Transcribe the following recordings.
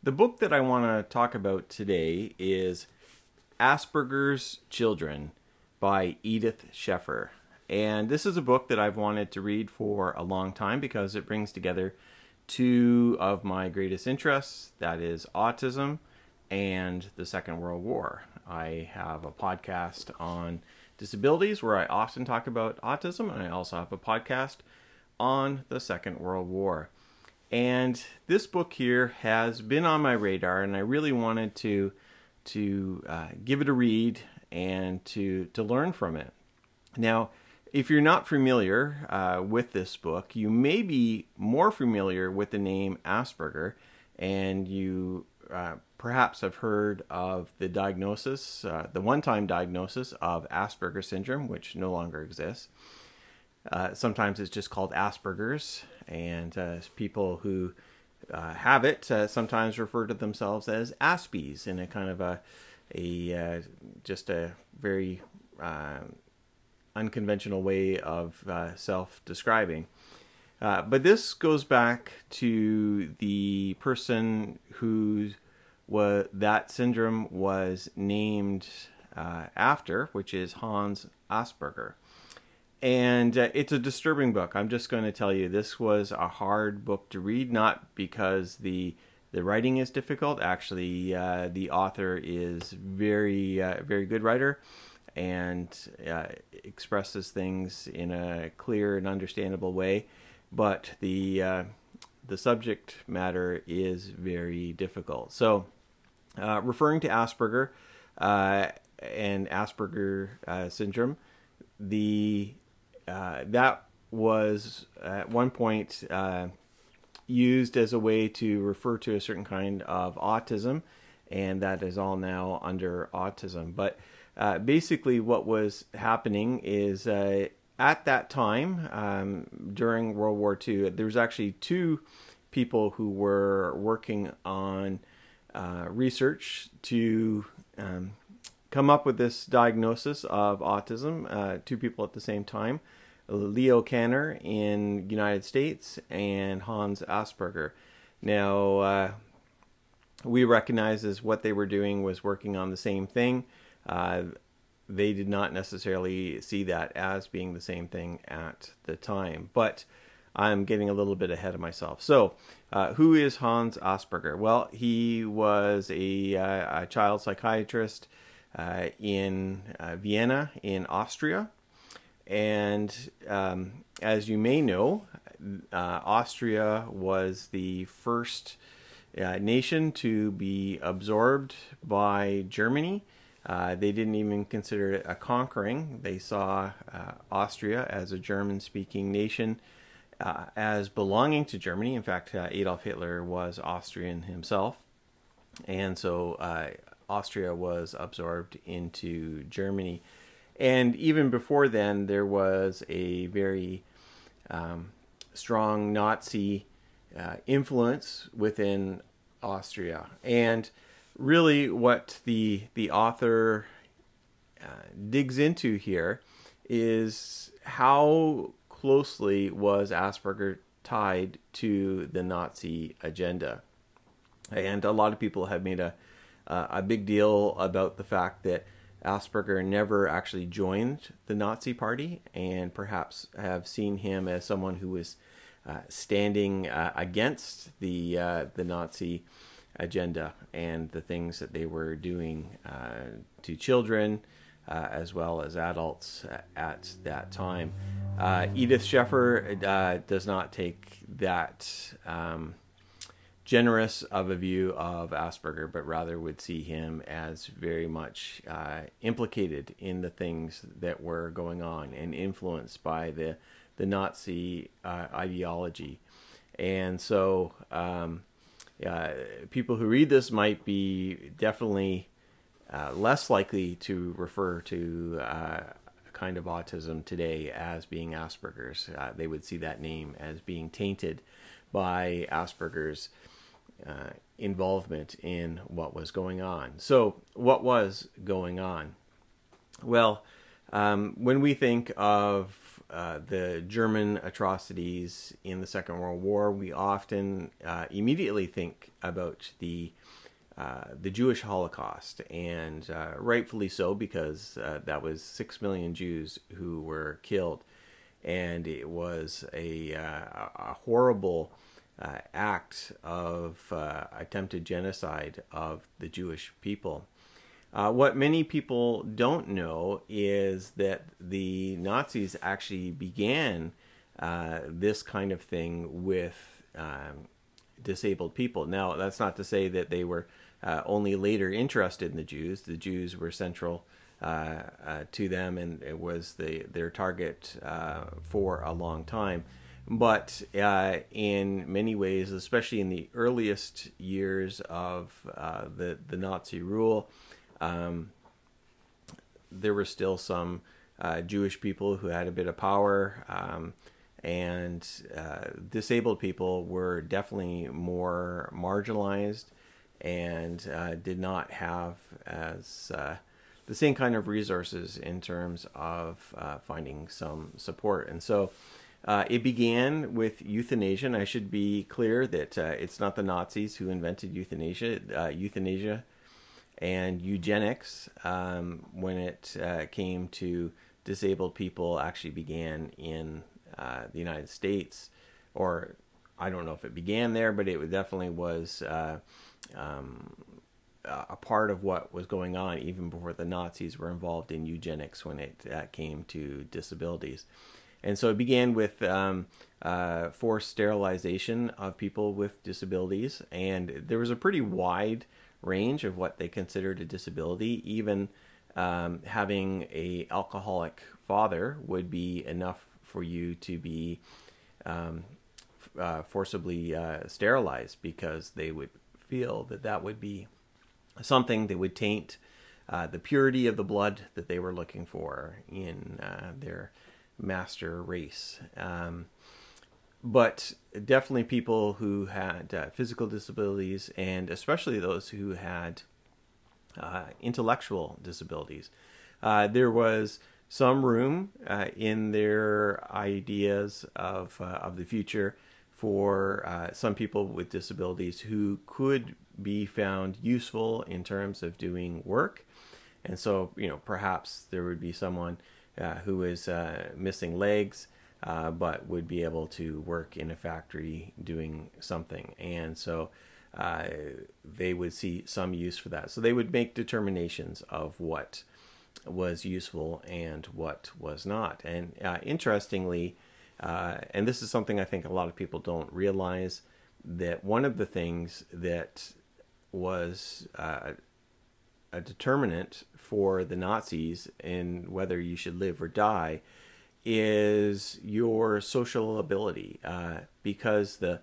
The book that I want to talk about today is Asperger's Children by Edith Sheffer. And this is a book that I've wanted to read for a long time because it brings together two of my greatest interests, that is autism and the Second World War. I have a podcast on disabilities where I often talk about autism, and I also have a podcast on the Second World War. And this book here has been on my radar, and I really wanted to give it a read and to learn from it. Now, if you're not familiar with this book, you may be more familiar with the name Asperger, and you perhaps have heard of the diagnosis, the one-time diagnosis of Asperger syndrome, which no longer exists. Sometimes it's just called Asperger's, and people who have it sometimes refer to themselves as Aspies in a kind of just a very unconventional way of self-describing. But this goes back to the person that syndrome was named after, which is Hans Asperger. And it's a disturbing book. I'm just going to tell you, this was a hard book to read, not because the writing is difficult. Actually, the author is very good writer and expresses things in a clear and understandable way. But the subject matter is very difficult. So, referring to Asperger and Asperger syndrome, that was at one point used as a way to refer to a certain kind of autism, and that is all now under autism. But basically what was happening is at that time, during World War II, there was actually two people who were working on research to come up with this diagnosis of autism, two people at the same time, Leo Kanner in the United States and Hans Asperger. Now, we recognize as what they were doing was working on the same thing. They did not necessarily see that as being the same thing at the time, but I'm getting a little bit ahead of myself. So, who is Hans Asperger? Well, he was a child psychiatrist in Vienna in Austria. And as you may know, Austria was the first nation to be absorbed by Germany. They didn't even consider it a conquering. They saw Austria as a German-speaking nation as belonging to Germany. In fact, Adolf Hitler was Austrian himself. And so Austria was absorbed into Germany. And even before then, there was a very strong Nazi influence within Austria. And really what the author digs into here is how closely was Asperger tied to the Nazi agenda. And a lot of people have made a big deal about the fact that Asperger never actually joined the Nazi Party, and perhaps have seen him as someone who was standing against the Nazi agenda and the things that they were doing to children as well as adults at that time. Edith Sheffer does not take that generous of a view of Asperger, but rather would see him as very much implicated in the things that were going on and influenced by the Nazi ideology. And so people who read this might be definitely less likely to refer to a kind of autism today as being Asperger's. They would see that name as being tainted by Asperger's involvement in what was going on. So what was going on? Well, when we think of the German atrocities in the Second World War, we often immediately think about the Jewish Holocaust, and rightfully so, because that was 6 million Jews who were killed, and it was a horrible act of attempted genocide of the Jewish people. What many people don't know is that the Nazis actually began this kind of thing with disabled people. Now, that's not to say that they were only later interested in the Jews. The Jews were central to them, and it was their target for a long time. But in many ways, especially in the earliest years of the Nazi rule, there were still some Jewish people who had a bit of power, and disabled people were definitely more marginalized and did not have as the same kind of resources in terms of finding some support. And so it began with euthanasia, and I should be clear that it's not the Nazis who invented euthanasia. Euthanasia and eugenics, when it came to disabled people, actually began in the United States. Or I don't know if it began there, but it definitely was a part of what was going on even before the Nazis were involved in eugenics when it came to disabilities. And so it began with forced sterilization of people with disabilities, and there was a pretty wide range of what they considered a disability. Even having a alcoholic father would be enough for you to be forcibly sterilized, because they would feel that that would be something that would taint the purity of the blood that they were looking for in their master race. But definitely people who had physical disabilities, and especially those who had intellectual disabilities. There was some room in their ideas of the future for some people with disabilities who could be found useful in terms of doing work. And so, perhaps there would be someone who is missing legs, but would be able to work in a factory doing something. And so they would see some use for that. So they would make determinations of what was useful and what was not. And interestingly, and this is something I think a lot of people don't realize, that one of the things that was a determinant for the Nazis in whether you should live or die is your social ability, because the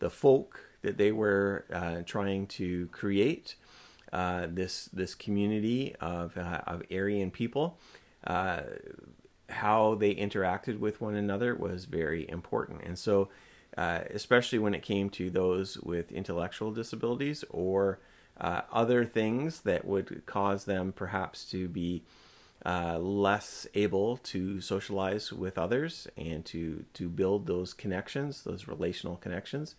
folk that they were trying to create, this community of Aryan people, how they interacted with one another was very important. And so especially when it came to those with intellectual disabilities or other things that would cause them perhaps to be less able to socialize with others and to build those connections, those relational connections,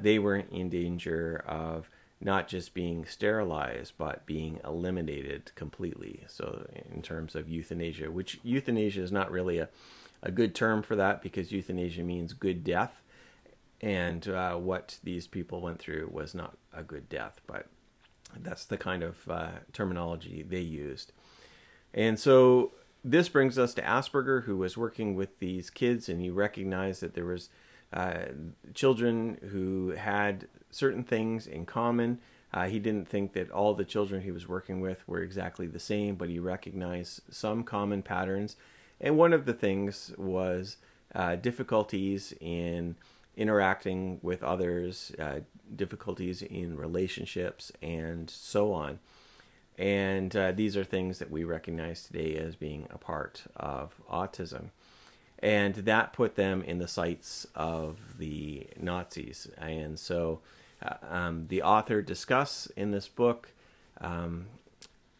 they were in danger of not just being sterilized, but being eliminated completely. So in terms of euthanasia, which euthanasia is not really a good term for that, because euthanasia means good death. And what these people went through was not a good death, but that's the kind of terminology they used. And so this brings us to Asperger, who was working with these kids, and he recognized that there was children who had certain things in common. He didn't think that all the children he was working with were exactly the same, but he recognized some common patterns. And one of the things was difficulties in interacting with others, difficulties in relationships, and so on. And these are things that we recognize today as being a part of autism. And that put them in the sights of the Nazis. And so the author discusses in this book,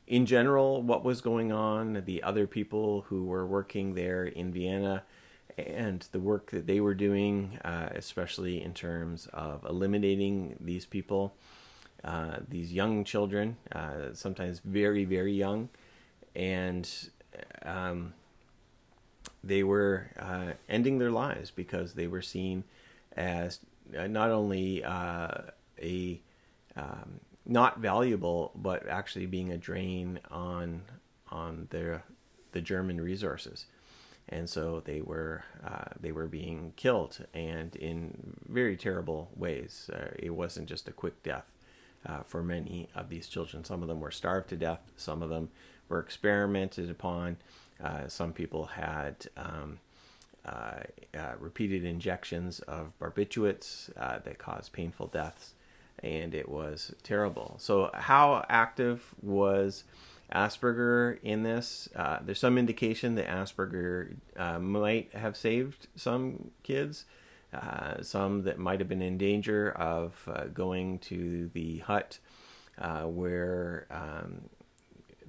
in general, what was going on, the other people who were working there in Vienna, and the work that they were doing, especially in terms of eliminating these people, these young children, sometimes very, very young, and they were ending their lives because they were seen as not only not valuable, but actually being a drain on the German resources. And so they were being killed, and in very terrible ways. It wasn't just a quick death for many of these children. Some of them were starved to death. Some of them were experimented upon. Some people had repeated injections of barbiturates that caused painful deaths, and it was terrible. So how active was Asperger in this? There's some indication that Asperger might have saved some kids, some that might have been in danger of going to the hut where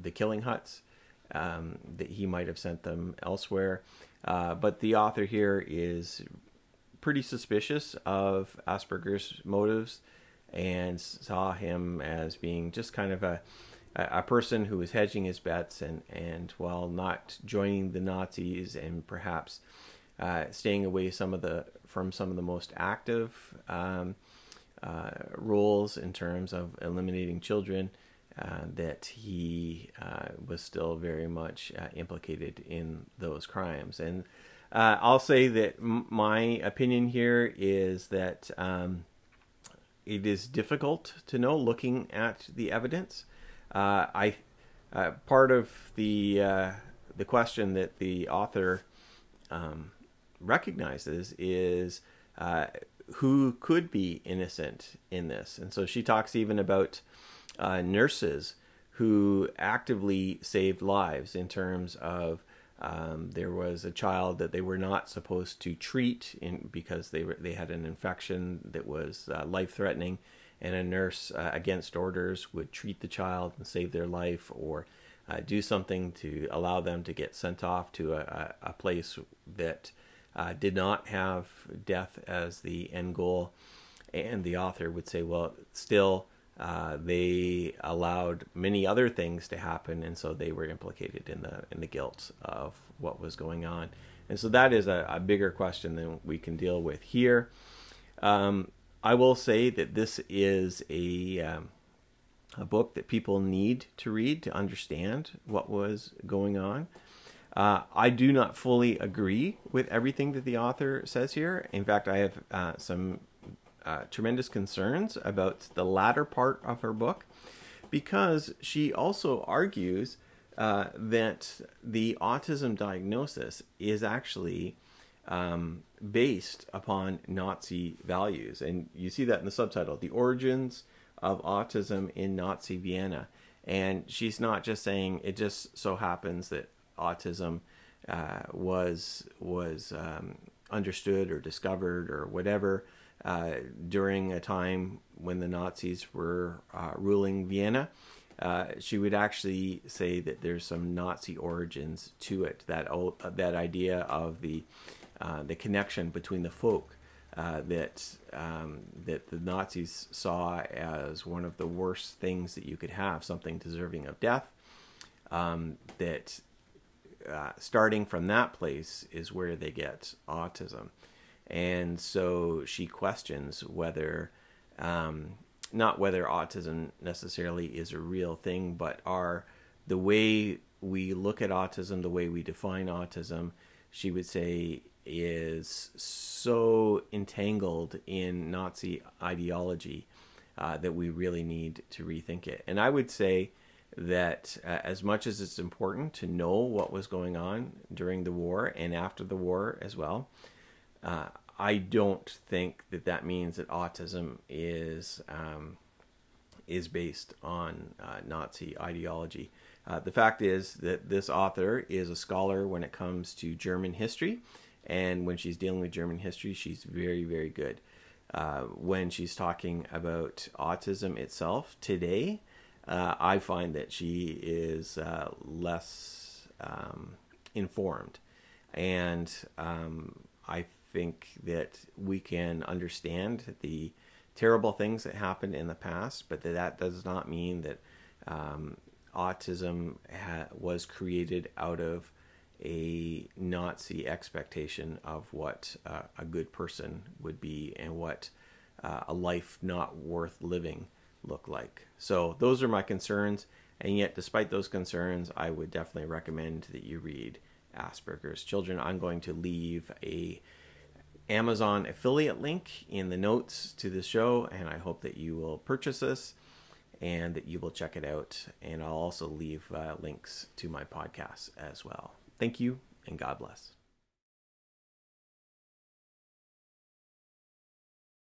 the killing huts, that he might have sent them elsewhere. But the author here is pretty suspicious of Asperger's motives and saw him as being just kind of a person who was hedging his bets, and while not joining the Nazis and perhaps staying away from some of the most active roles in terms of eliminating children, that he was still very much implicated in those crimes. And I'll say that my opinion here is that it is difficult to know looking at the evidence. Part of the question that the author recognizes is who could be innocent in this. And so she talks even about nurses who actively saved lives in terms of there was a child that they were not supposed to treat because they had an infection that was life-threatening, and a nurse against orders would treat the child and save their life, or do something to allow them to get sent off to a place that did not have death as the end goal. And the author would say, well, still they allowed many other things to happen, and so they were implicated in the guilt of what was going on. And so that is a bigger question than we can deal with here. I will say that this is a book that people need to read to understand what was going on. I do not fully agree with everything that the author says here. In fact, I have some tremendous concerns about the latter part of her book, because she also argues that the autism diagnosis is actually based upon Nazi values. And you see that in the subtitle, The Origins of Autism in Nazi Vienna. And she's not just saying it just so happens that autism was understood or discovered or whatever during a time when the Nazis were ruling Vienna. She would actually say that there's some Nazi origins to it. That idea of the connection between the folk that the Nazis saw as one of the worst things that you could have, something deserving of death. That starting from that place is where they get autism. And so she questions whether, not whether autism necessarily is a real thing, but the way we look at autism, the way we define autism, she would say is so entangled in Nazi ideology that we really need to rethink it. And I would say that as much as it's important to know what was going on during the war and after the war as well, I don't think that means that autism is based on Nazi ideology. The fact is that this author is a scholar when it comes to German history, and when she's dealing with German history, she's very, very good. When she's talking about autism itself today, I find that she is less informed. And I think that we can understand the terrible things that happened in the past, but that does not mean that autism was created out of a Nazi expectation of what a good person would be and what a life not worth living looked like. So those are my concerns, and yet despite those concerns, I would definitely recommend that you read Asperger's Children. I'm going to leave a Amazon affiliate link in the notes to the show, and I hope that you will purchase this and that you will check it out. And I'll also leave links to my podcasts as well. Thank you, and God bless.